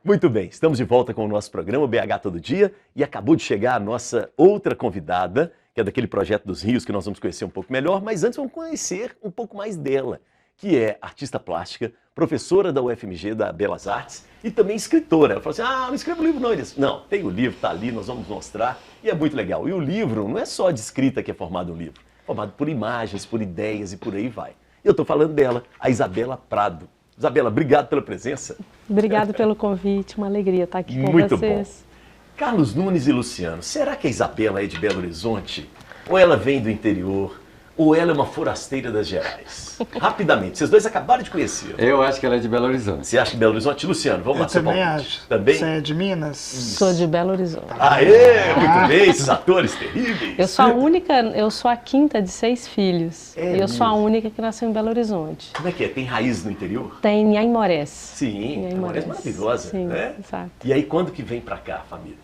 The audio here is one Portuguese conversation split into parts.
Muito bem, estamos de volta com o nosso programa BH Todo Dia e acabou de chegar a nossa outra convidada, que é daquele projeto dos Rios que nós vamos conhecer um pouco melhor, mas antes vamos conhecer um pouco mais dela, que é artista plástica, professora da UFMG, da Belas Artes e também escritora. Ela falou assim, não escrevo livro não. Ele disse, não, tem o livro, tá ali, nós vamos mostrar e é muito legal. E o livro não é só de escrita que é formado um livro, é formado por imagens, por ideias e por aí vai. Eu estou falando dela, a Isabela Prado. Isabela, obrigado pela presença. Obrigado pelo convite, uma alegria estar aqui com Muito vocês. Bom. Carlos Nunes e Luciano, será que a Isabela é de Belo Horizonte? Ou ela vem do interior? Ou ela é uma forasteira das Gerais? Rapidamente, vocês dois acabaram de conhecer. Eu acho que ela é de Belo Horizonte. Você acha que Belo Horizonte? Luciano, vamos lá. Eu também acho. Também? Você é de Minas? Sou de Belo Horizonte. Aê, muito bem, esses atores terríveis. Eu sou a única, eu sou a quinta de 6 filhos. É e eu sou a mesmo? única que nasceu em Belo Horizonte. Como é que é? Tem raiz no interior? Tem em Aimorés. Sim, Em é uma Aimorés. maravilhosa, Sim, né? exato. E aí, quando que vem pra cá, família?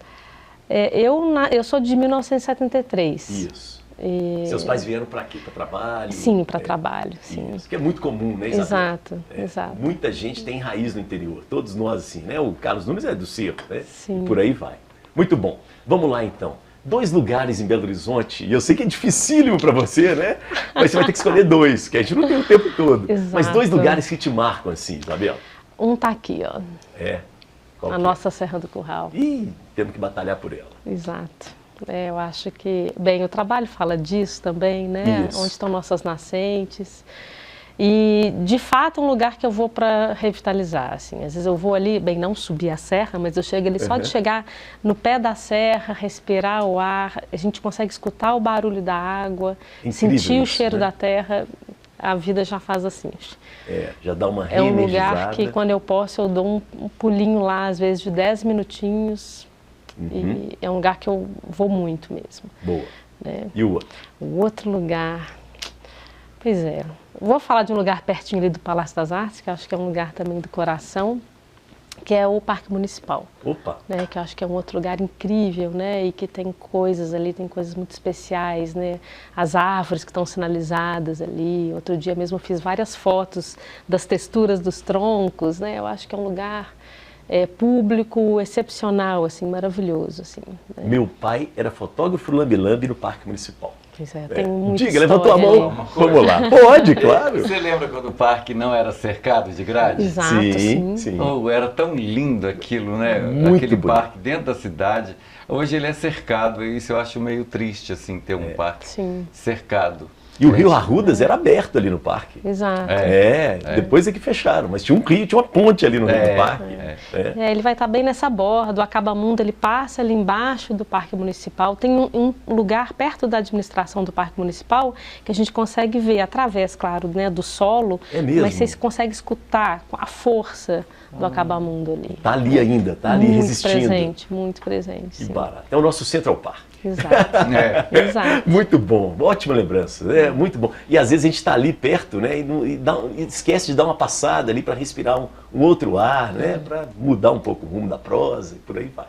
Eu sou de 1973. Isso. E- Seus pais vieram pra quê? Pra trabalho? Sim, para trabalho, sim. Isso, que é muito comum, né, Isabela? Exato, É, exato. Muita gente tem raiz no interior, todos nós assim, né? O Carlos Nunes é do circo, né? Sim. E por aí vai. Muito bom. Vamos lá então. 2 lugares em Belo Horizonte, e eu sei que é dificílimo para você, né? Mas você vai ter que escolher 2, que a gente não tem o tempo todo. Mas 2 Exato. lugares que te marcam assim, Isabela. Um tá aqui, ó, É. Qual a que é? nossa Serra do Curral. Ih, temos que batalhar por ela. Exato. Eu acho que, bem, o trabalho fala disso também, né? Isso. Onde estão nossas nascentes. E, de fato, é um lugar que eu vou para revitalizar, assim. Às vezes eu vou ali, bem, não subir a serra, mas eu chego ali só de chegar no pé da serra, respirar o ar, a gente consegue escutar o barulho da água, Incrível sentir o isso, cheiro né? da terra, a vida já faz assim. É, já dá uma É um reenergizada. lugar que, quando eu posso, eu dou um pulinho lá, às vezes de 10 minutinhos. E é um lugar que eu vou muito mesmo. Boa. Né? E o outro? O outro lugar, pois é, vou falar de um lugar pertinho ali do Palácio das Artes, que eu acho que é um lugar também do coração, que é o Parque Municipal, Opa. né? Que eu acho que é um outro lugar incrível, né? E que tem coisas ali, tem coisas muito especiais, né? As árvores que estão sinalizadas ali. Outro dia mesmo eu fiz várias fotos das texturas dos troncos, né? Eu acho que é um lugar público excepcional, assim, maravilhoso, assim. Né? Meu pai era fotógrafo lambe-lambe no Parque Municipal. Pois é, tem muita Diga, levantou a história mão. ali. Vamos lá. Pode, claro. Você lembra quando o parque não era cercado de grade? Exato, sim. sim. Oh, era tão lindo aquilo, né? Muito Aquele bonito. parque dentro da cidade. Hoje ele é cercado, e isso eu acho meio triste, assim, ter um parque Sim. cercado. E o Rio Arrudas era aberto ali no parque. Exato. Depois é que fecharam, mas tinha um rio, tinha uma ponte ali no rio do parque. Ele vai estar bem nessa borda, o Acabamundo, ele passa ali embaixo do Parque Municipal. Tem um lugar perto da administração do Parque Municipal que a gente consegue ver através, claro, né, do solo, É mesmo? mas você consegue escutar a força do Acabamundo ali. Tá ali ainda, tá ali muito resistindo. presente, muito presente. Que Sim. barato. É o nosso Central Park. Exato. Exato. Muito bom, ótima lembrança, muito bom. E às vezes a gente está ali perto, né, e esquece de dar uma passada ali para respirar um outro ar, né, para mudar um pouco o rumo da prosa e por aí vai.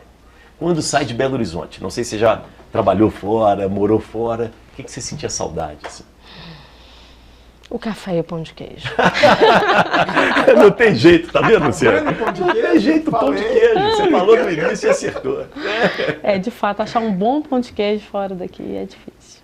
Quando sai de Belo Horizonte, não sei se você já trabalhou fora, morou fora, o que você sentia saudade? Assim? O café e o pão de queijo. Não tem jeito, tá vendo, Luciano? Não tem jeito, pão de queijo. Você falou no início e acertou. De fato, achar um bom pão de queijo fora daqui é difícil.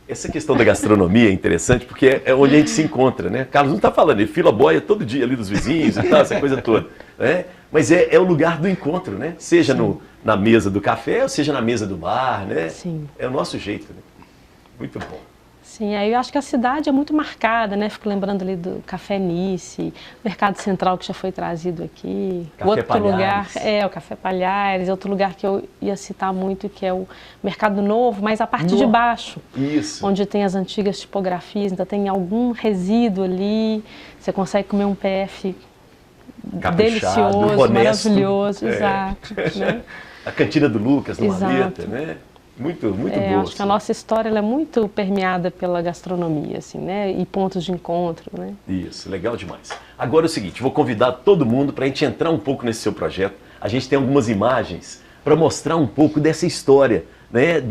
Essa questão da gastronomia é interessante porque é onde a gente se encontra, né? Carlos não está falando, ele fila boia todo dia ali dos vizinhos e tal, essa coisa toda. Né? Mas é o lugar do encontro, né? Seja na mesa do café ou seja na mesa do bar, né? Sim. É o nosso jeito, né? Muito bom. Sim, aí eu acho que a cidade é muito marcada, né? Fico lembrando ali do Café Nice, Mercado Central que já foi trazido aqui. Café Outro lugar, Palhares. o Café Palhares, outro lugar que eu ia citar muito, que é o Mercado Novo, mas a parte de baixo, Isso. onde tem as antigas tipografias, ainda tem algum resíduo ali, você consegue comer um PF Caprichado, delicioso, honesto. maravilhoso, exato. Né? A cantina do Lucas, no Exato. Maleta, né? Muito boa. Acho que a nossa história ela é muito permeada pela gastronomia, assim, né? E pontos de encontro, né? Isso, legal demais. Agora é o seguinte, vou convidar todo mundo para a gente entrar um pouco nesse seu projeto. A gente tem algumas imagens para mostrar um pouco dessa história, né?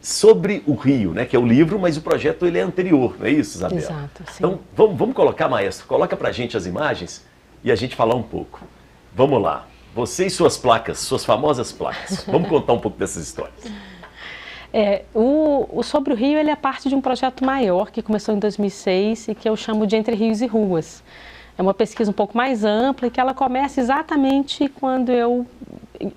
Sobre o Rio, né? Que é o livro, mas o projeto ele é anterior, não é isso, Isabela? Exato, sim. Então vamos colocar, maestro, coloca para a gente as imagens e a gente falar um pouco. Vamos lá. Você e suas placas, suas famosas placas. Vamos contar um pouco dessas histórias. O Sobre o Rio, ele é parte de um projeto maior que começou em 2006 e que eu chamo de Entre Rios e Ruas. É uma pesquisa um pouco mais ampla e que ela começa exatamente quando eu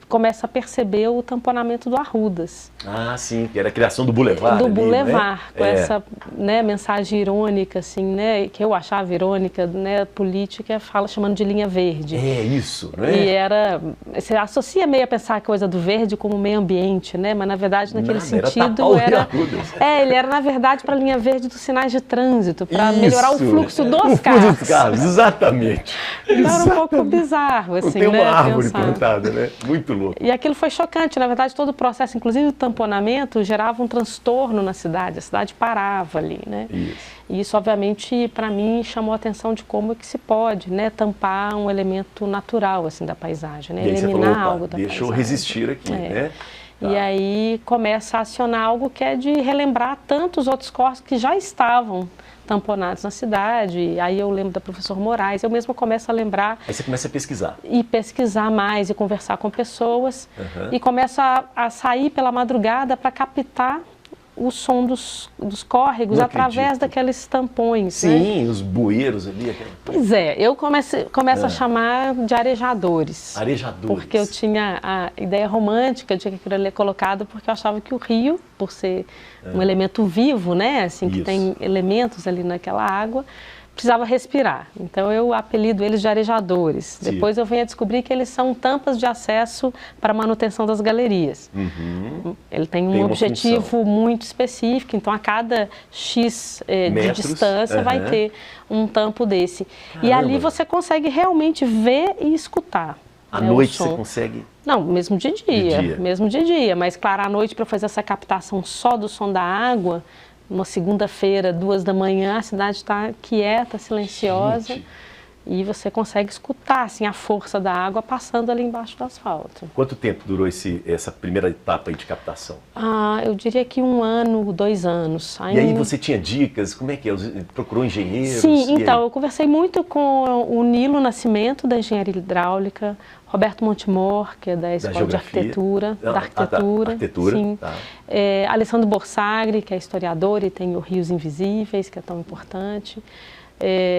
começo a perceber o tamponamento do Arrudas. Ah, sim, que era a criação do Boulevard. Do ali, Boulevard, né? com essa, né, mensagem irônica, assim, né, que eu achava irônica, né, política, chamando de linha verde. É isso, né? E você associa meio a pensar a coisa do verde como meio ambiente, né, mas na verdade naquele sentido ele era na verdade para a linha verde dos sinais de trânsito, para melhorar o fluxo dos carros. Exatamente. Então era um pouco bizarro, assim, tem uma árvore pensar. plantada, né? Muito louco. E aquilo foi chocante, na verdade todo o processo, inclusive o tamponamento, gerava um transtorno na cidade, a cidade parava ali, né? Isso. E isso, obviamente, para mim, chamou a atenção de como é que se pode, né, tampar um elemento natural, assim, da paisagem, né? E aí eliminar falou, algo da deixa paisagem. eu resistir aqui, né? Tá. E aí começa a acionar algo que é de relembrar tantos outros corpos que já estavam tamponados na cidade. Aí eu lembro da professora Moraes, eu mesma começo a lembrar. Aí você começa a pesquisar. E pesquisar mais e conversar com pessoas. E começo a sair pela madrugada para captar o som dos córregos através daqueles tampões. Sim, né? Os bueiros ali. Pois é, eu começo a chamar de arejadores. Arejadores. Porque eu tinha a ideia romântica de que aquilo ali é colocado porque eu achava que o rio, por ser um elemento vivo, né, assim, que tem elementos ali naquela água, precisava respirar. Então eu apelido eles de arejadores. Sim. Depois eu venho a descobrir que eles são tampas de acesso para a manutenção das galerias. Ele tem um objetivo muito específico, então a cada X de distância vai ter um tampo desse. Caramba. E ali você consegue realmente ver e escutar. À noite você consegue? Não, mesmo de dia. Mesmo de dia, mas claro, à noite para fazer essa captação só do som da água, uma segunda-feira, 2 da manhã, a cidade está quieta, silenciosa. Gente. E você consegue escutar assim, a força da água passando ali embaixo do asfalto. Quanto tempo durou essa primeira etapa aí de captação? Eu diria que 1 ano, 2 anos. E aí você tinha dicas? Como é que é? Procurou engenheiros? Sim, então, eu conversei muito com o Nilo Nascimento, da Engenharia Hidráulica, Roberto Montemor, que é da Escola de Arquitetura, Arquitetura, sim. Tá. Alessandro Borsagri, que é historiador e tem o Rios Invisíveis, que é tão importante.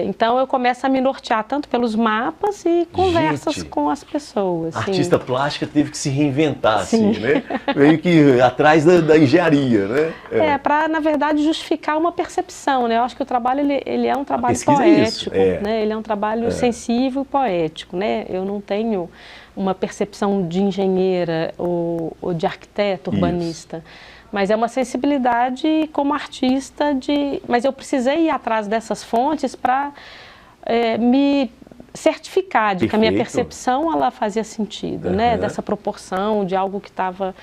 Então eu começo a me nortear tanto pelos mapas e conversas com as pessoas. A artista plástica teve que se reinventar, sim. assim, né? Meio que atrás da engenharia, né? Para, na verdade, justificar uma percepção, né? Eu acho que o trabalho, ele é um trabalho poético, né? Ele é um trabalho sensível e poético, né? Eu não tenho uma percepção de engenheira ou de arquiteto urbanista. Mas é uma sensibilidade como artista Mas eu precisei ir atrás dessas fontes para me certificar de que a minha percepção ela fazia sentido, né? Dessa proporção de algo que estava...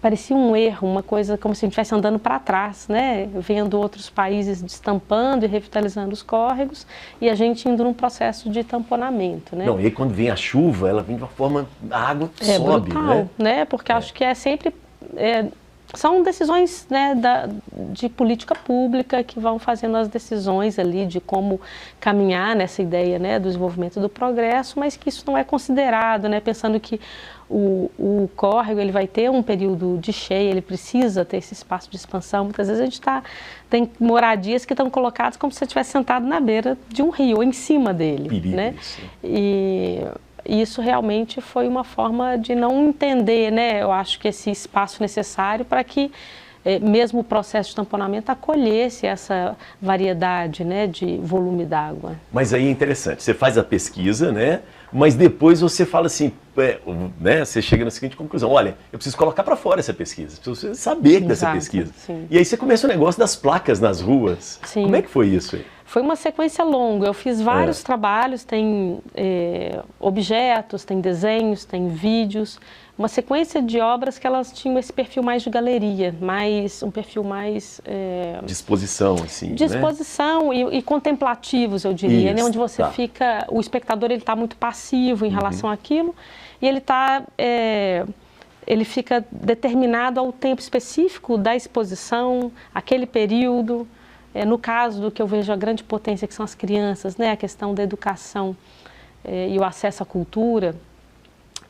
parecia um erro, uma coisa como se a gente estivesse andando para trás, né? Vendo outros países destampando e revitalizando os córregos e a gente indo num processo de tamponamento, né? Não, e aí quando vem a chuva, ela vem de uma forma... A água sobe, brutal, né? Porque acho que é sempre... são decisões, né, de política pública que vão fazendo as decisões ali de como caminhar nessa ideia, né, do desenvolvimento do progresso, mas que isso não é considerado, né, pensando que o córrego ele vai ter um período de cheia, ele precisa ter esse espaço de expansão. Muitas vezes a gente tem moradias que estão colocadas como se você estivesse sentado na beira de um rio, ou em cima dele. Perigo, né? Isso. E isso realmente foi uma forma de não entender, né? Eu acho que esse espaço necessário para que mesmo o processo de tamponamento acolhesse essa variedade, né, de volume d'água. Mas aí é interessante, você faz a pesquisa, né? Mas depois você fala assim, né? Você chega na seguinte conclusão: olha, eu preciso colocar para fora essa pesquisa, preciso saber dessa pesquisa. Sim. E aí você começa o negócio das placas nas ruas. Sim. Como é que foi isso aí? Foi uma sequência longa, eu fiz vários trabalhos, tem objetos, tem desenhos, tem vídeos, uma sequência de obras que elas tinham esse perfil mais de galeria, um perfil mais... de exposição, assim, de exposição, né? e contemplativos, eu diria, isso, né? Onde você fica, o espectador ele está muito passivo em relação àquilo, e ele fica determinado ao tempo específico da exposição, aquele período. No caso do que eu vejo a grande potência, que são as crianças, né? A questão da educação e o acesso à cultura,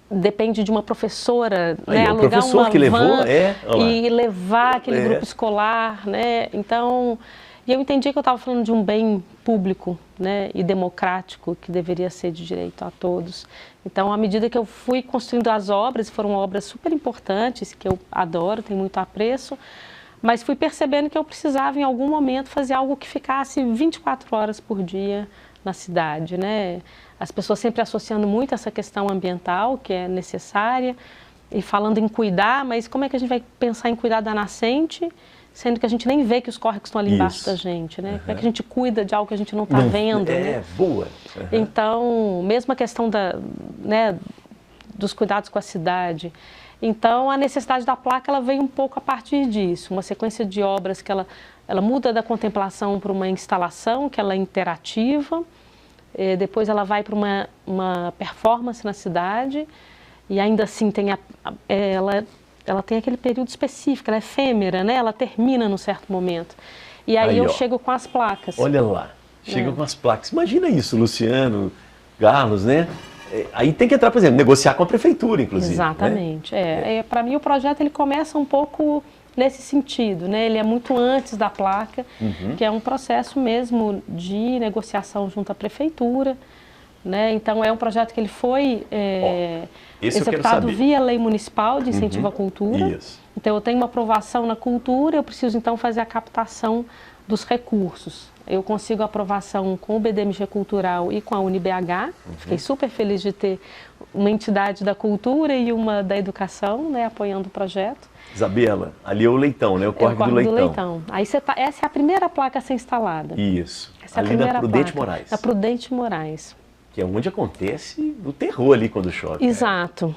depende de uma professora, Aí, né, o alugar professor uma que levou, van olha lá. e levar aquele É. grupo escolar, né? Então, e eu entendi que eu estava falando de um bem público, né, e democrático que deveria ser de direito a todos. Então, à medida que eu fui construindo as obras, foram obras super importantes que eu adoro, tenho muito apreço, mas fui percebendo que eu precisava em algum momento fazer algo que ficasse 24 horas por dia na cidade, né? As pessoas sempre associando muito essa questão ambiental, que é necessária, e falando em cuidar, mas como é que a gente vai pensar em cuidar da nascente, sendo que a gente nem vê que os córregos estão ali embaixo Isso. da gente, né? Uhum. Como é que a gente cuida de algo que a gente não está Não, vendo, é, né? boa. Uhum. Então, mesmo a questão né, dos cuidados com a cidade. Então, a necessidade da placa, ela veio um pouco a partir disso, uma sequência de obras que ela muda da contemplação para uma instalação, que ela é interativa, depois ela vai para uma performance na cidade, e ainda assim ela tem aquele período específico, ela é efêmera, né? Ela termina num certo momento. E aí eu chego com as placas. Olha lá, chega com as placas. Imagina isso, Luciano, Carlos, né? Aí tem que entrar, por exemplo, negociar com a prefeitura, inclusive. Exatamente. Né? Para mim o projeto ele começa um pouco nesse sentido, né? Ele é muito antes da placa, que é um processo mesmo de negociação junto à prefeitura, né? Então é um projeto que ele foi executado via lei municipal de incentivo à cultura. Isso. Então eu tenho uma aprovação na cultura, eu preciso então fazer a captação dos recursos. Eu consigo aprovação com o BDMG Cultural e com a UniBH. Fiquei super feliz de ter uma entidade da cultura e uma da educação, né, apoiando o projeto. Isabela, ali é o Leitão, né? O Córrego do Leitão. Aí essa é a primeira placa a ser instalada. Isso. Essa ali é a primeira na Prudente placa, Moraes. Na Prudente Moraes. Que é onde acontece o terror ali quando chove. Exato,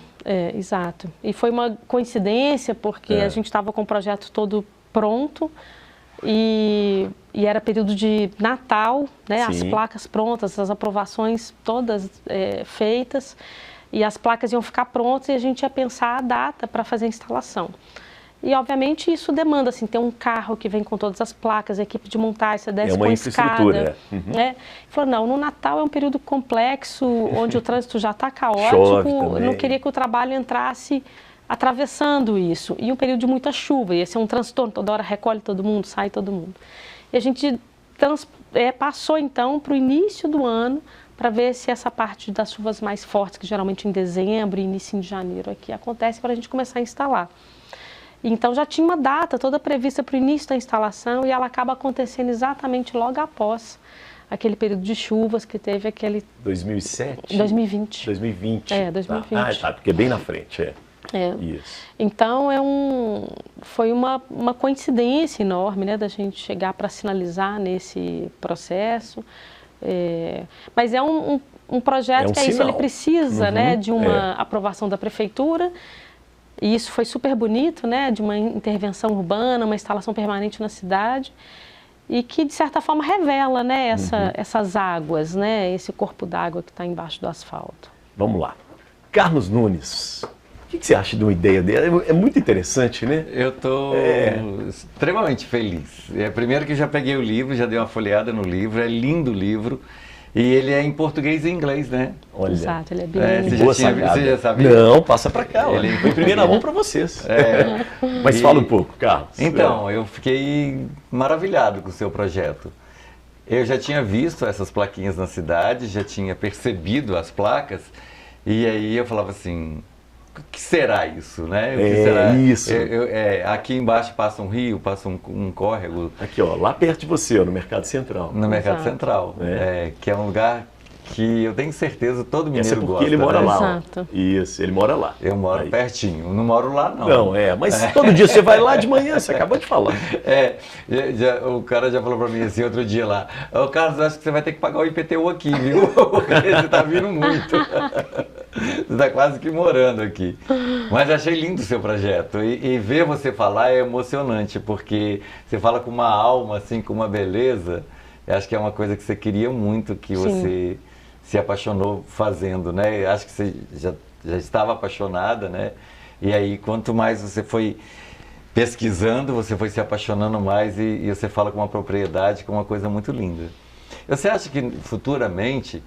exato. E foi uma coincidência porque a gente estava com o projeto todo pronto e era período de Natal, né? As placas prontas, as aprovações todas feitas e as placas iam ficar prontas e a gente ia pensar a data para fazer a instalação. E, obviamente, isso demanda, assim, ter um carro que vem com todas as placas, a equipe de montagem, você desce com a escada. Né? Falou, não, no Natal é um período complexo, onde o trânsito já está caótico, eu não queria que o trabalho entrasse atravessando isso. E um período de muita chuva, ia ser um transtorno, toda hora recolhe todo mundo, sai todo mundo. E a gente passou, então, para o início do ano, para ver se essa parte das chuvas mais fortes, que geralmente em dezembro e início de janeiro aqui acontece, para a gente começar a instalar. Então já tinha uma data toda prevista para o início da instalação e ela acaba acontecendo exatamente logo após aquele período de chuvas que teve aquele... 2007? 2020. 2020. 2020. Ah, tá, porque é bem na frente, Isso. Então foi uma coincidência enorme, né, da gente chegar para sinalizar nesse processo. Mas é um projeto que isso, ele precisa né, de uma aprovação da prefeitura. E isso foi super bonito, né, de uma intervenção urbana, uma instalação permanente na cidade e que, de certa forma, revela, né, essas águas, né, esse corpo d'água que está embaixo do asfalto. Vamos lá. Carlos Nunes, o que você acha de uma ideia dele? É muito interessante, né? Eu estou extremamente feliz. Primeiro que já peguei o livro, já dei uma folheada no livro, é lindo o livro. E ele é em português e inglês, né? Olha. Exato, ele é bem... Você já sabia? Não, passa para cá. Ele foi em primeira mão para vocês. Mas fala um pouco, Carlos. Então, eu fiquei maravilhado com o seu projeto. Eu já tinha visto essas plaquinhas na cidade, já tinha percebido as placas, e aí eu falava assim... O que será isso, né? O que será? Isso. Aqui embaixo passa um rio, passa um córrego. Aqui, ó, lá perto de você, no Mercado Central. No Mercado Central, que é um lugar que eu tenho certeza todo mineiro gosta. Porque ele mora lá. Exato. Isso, ele mora lá. Eu moro pertinho, não moro lá não. Não, mas todo dia você vai lá de manhã, você acabou de falar. O cara já falou pra mim assim outro dia lá, Carlos, acho que você vai ter que pagar o IPTU aqui, viu? Porque você tá vindo muito. Você está quase que morando aqui. Mas achei lindo o seu projeto. E ver você falar é emocionante, porque você fala com uma alma, assim, com uma beleza. Eu acho que é uma coisa que você queria muito, que você se apaixonou fazendo, né? Eu acho que você já estava apaixonada, né? E aí, quanto mais você foi pesquisando, você foi se apaixonando mais e você fala com uma propriedade, com uma coisa muito linda. Você acha que futuramente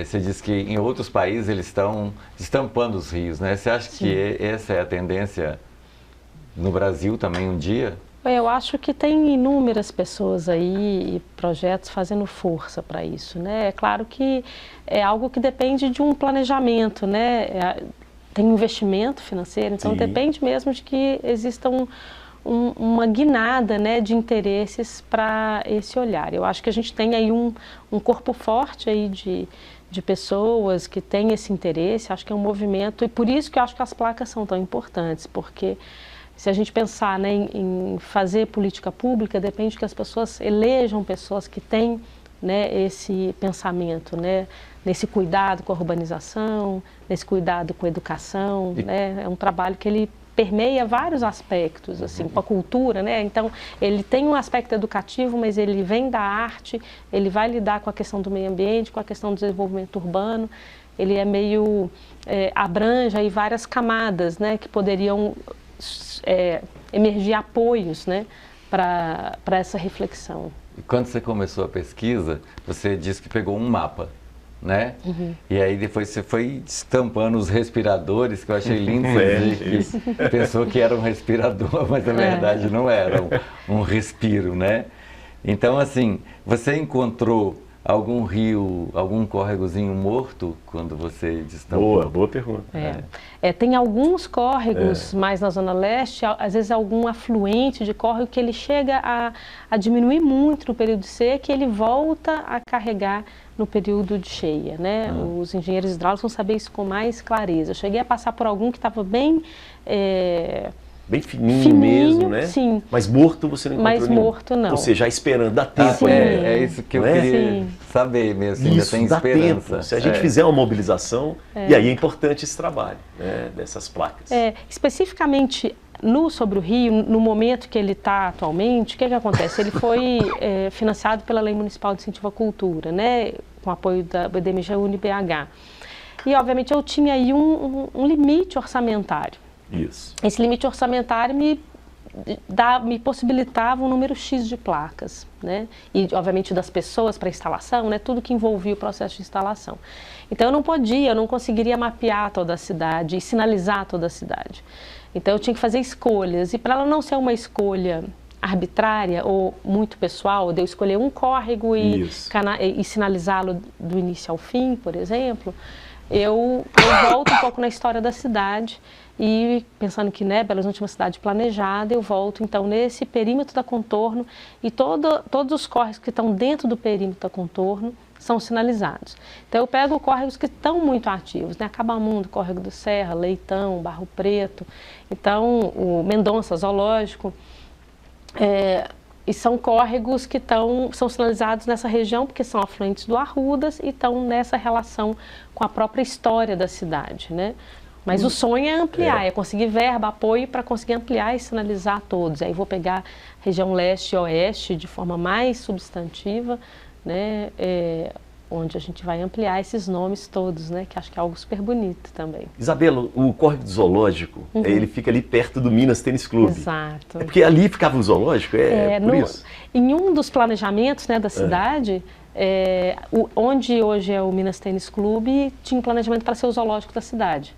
Você disse que em outros países eles estão estampando os rios, né? Você acha que essa é a tendência no Brasil também um dia? Eu acho que tem inúmeras pessoas aí e projetos fazendo força para isso, né? É claro que é algo que depende de um planejamento, né? Tem investimento financeiro, então depende mesmo de que exista uma guinada, né, de interesses para esse olhar. Eu acho que a gente tem aí um corpo forte aí de pessoas que têm esse interesse, acho que é um movimento, e por isso que eu acho que as placas são tão importantes, porque se a gente pensar, né, em fazer política pública, depende que as pessoas elejam pessoas que têm, né, esse pensamento, né, nesse cuidado com a urbanização, nesse cuidado com a educação, né, é um trabalho que ele permeia vários aspectos, assim, com a cultura, né, então ele tem um aspecto educativo, mas ele vem da arte, ele vai lidar com a questão do meio ambiente, com a questão do desenvolvimento urbano, ele é meio, abrange aí várias camadas, né, que poderiam emergir apoios, né, para essa reflexão. E quando você começou a pesquisa, você disse que pegou um mapa, né? E aí depois você foi estampando os respiradores, que eu achei lindo você dizer que pensou que era um respirador, mas na verdade não era um respiro, né? Então, assim, você encontrou algum rio, algum córregozinho morto quando você destampou? Boa pergunta. Tem alguns córregos mais na Zona Leste, às vezes algum afluente de córrego que ele chega a diminuir muito no período de seca e ele volta a carregar no período de cheia, né? Os engenheiros hidráulicos vão saber isso com mais clareza. Eu cheguei a passar por algum que estava bem... Bem fininho mesmo, né? Sim. Mas morto você não encontrou nenhum. Morto não. Ou seja, já esperando, dá tempo. É isso que eu queria saber mesmo, ainda tem dá esperança. Tempo. Se a gente fizer uma mobilização, e aí é importante esse trabalho, né, dessas placas. Especificamente sobre o Rio, no momento que ele está atualmente, o que acontece? Ele foi financiado pela Lei Municipal de Incentivo à Cultura, né, com apoio da BDMG UniBH. E, obviamente, eu tinha aí um limite orçamentário. Isso. Esse limite orçamentário me possibilitava um número X de placas, né? E, obviamente, das pessoas para instalação, né? Tudo que envolvia o processo de instalação. Então, eu não conseguiria mapear toda a cidade e sinalizar toda a cidade. Então, eu tinha que fazer escolhas. E para ela não ser uma escolha arbitrária ou muito pessoal, de eu escolher um córrego e sinalizá-lo do início ao fim, por exemplo, eu volto um pouco na história da cidade e pensando que, né, Belo Horizonte é uma cidade planejada, eu volto então nesse perímetro da contorno e todos os córregos que estão dentro do perímetro da contorno são sinalizados. Então eu pego córregos que estão muito ativos, né, Acabamundo, Córrego do Serra, Leitão, Barro Preto, então o Mendonça Zoológico, e são córregos que são sinalizados nessa região porque são afluentes do Arrudas e estão nessa relação com a própria história da cidade, né? Mas o sonho é ampliar, é conseguir verba, apoio para conseguir ampliar e sinalizar todos. Aí vou pegar região leste e oeste de forma mais substantiva, né? Onde a gente vai ampliar esses nomes todos, né? Que acho que é algo super bonito também. Isabela, o Córrego do Zoológico, ele fica ali perto do Minas Tênis Clube. Exato. É porque ali ficava o zoológico? Por isso? Em um dos planejamentos, né, da cidade, onde hoje é o Minas Tênis Clube, tinha um planejamento para ser o zoológico da cidade.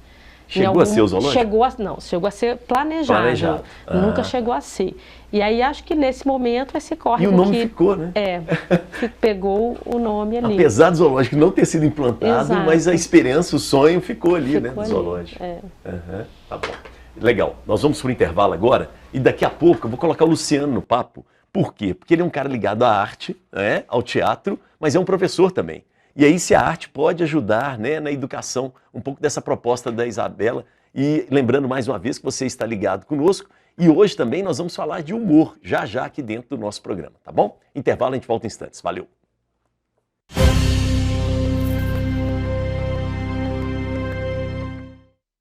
Chegou a ser o zoológico? Chegou a ser planejado. Nunca chegou a ser. E aí acho que nesse momento esse córrego E o nome ficou, né? Pegou o nome ali. Apesar do zoológico não ter sido implantado, mas a esperança, o sonho ficou ali, né, do zoológico. Tá bom. Legal. Nós vamos para o intervalo agora e daqui a pouco eu vou colocar o Luciano no papo. Por quê? Porque ele é um cara ligado à arte, né, ao teatro, mas é um professor também. E aí se a arte pode ajudar, né, na educação, um pouco dessa proposta da Isabela. E lembrando mais uma vez que você está ligado conosco. E hoje também nós vamos falar de humor, já aqui dentro do nosso programa, tá bom? Intervalo, a gente volta em instantes. Valeu!